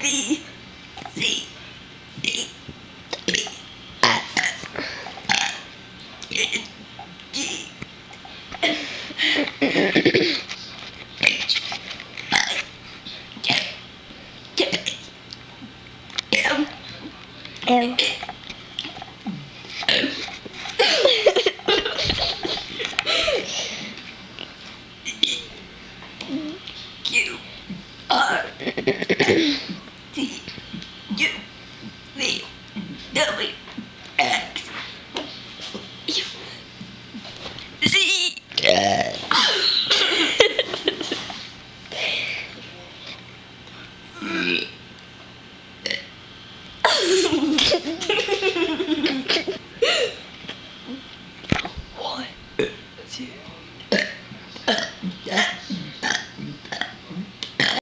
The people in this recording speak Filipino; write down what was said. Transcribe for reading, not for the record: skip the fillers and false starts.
B, C, D, E, F, G, H, I, J, K, M, L. Q, R, S, T, U, V, W, X, Y, Z. One, two.